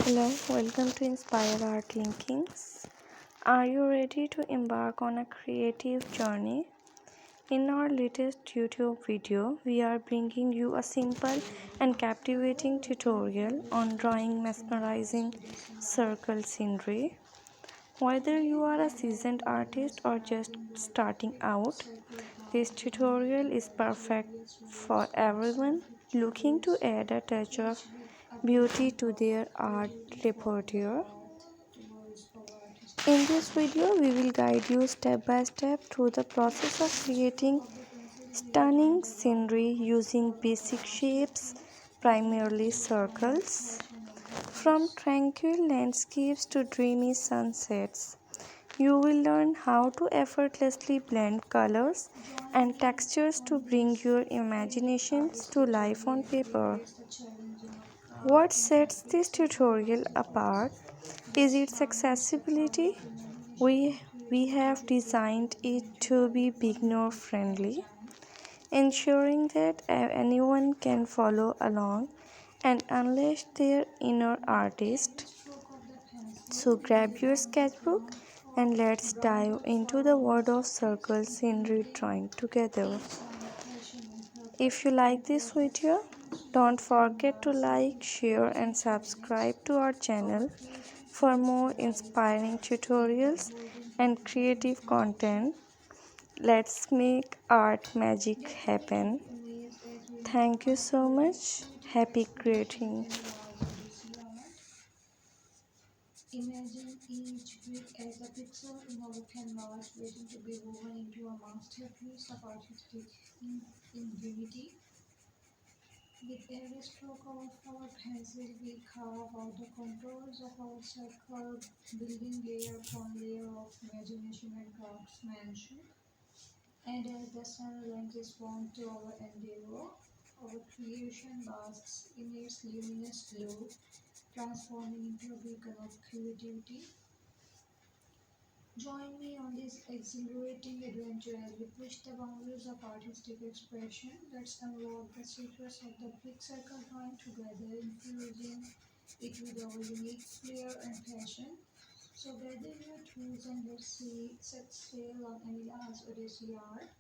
Hello, welcome to Inspire Art Linkings. Are you ready to embark on a creative journey? In our latest YouTube video, we are bringing you a simple and captivating tutorial on drawing mesmerizing circle scenery. Whether you are a seasoned artist or just starting out, this tutorial is perfect for everyone looking to add a touch of beauty to their art repertoire. In this video, we will guide you step by step through the process of creating stunning scenery using basic shapes, primarily circles. From tranquil landscapes to dreamy sunsets, you will learn how to effortlessly blend colors and textures to bring your imaginations to life on paper. What sets this tutorial apart is its accessibility. We have designed it to be beginner friendly, ensuring that anyone can follow along and unleash their inner artist. So grab your sketchbook and let's dive into the world of circle scenery drawing together. If you like this video, don't forget to like, share and subscribe to our channel for more inspiring tutorials and creative content. Let's make art magic happen. Thank you so much. Happy creating. Imagine each brick as a pixel in our canvas waiting to be woven into a masterpiece of artistic ingenuity. With every stroke of our pencil, we carve out the contours of our circle, building layer upon layer of imagination and craftsmanship. And as the sun lends its warmth to our endeavor, our creation basks in its luminous glow, transforming into a beacon of creativity. Join me on this exhilarating adventure as we push the boundaries of artistic expression. Let's unlock the secrets of the big circle drawing together, infusing it with our unique flair and passion. So gather your tools and let's set sail on Emila's Odyssey art.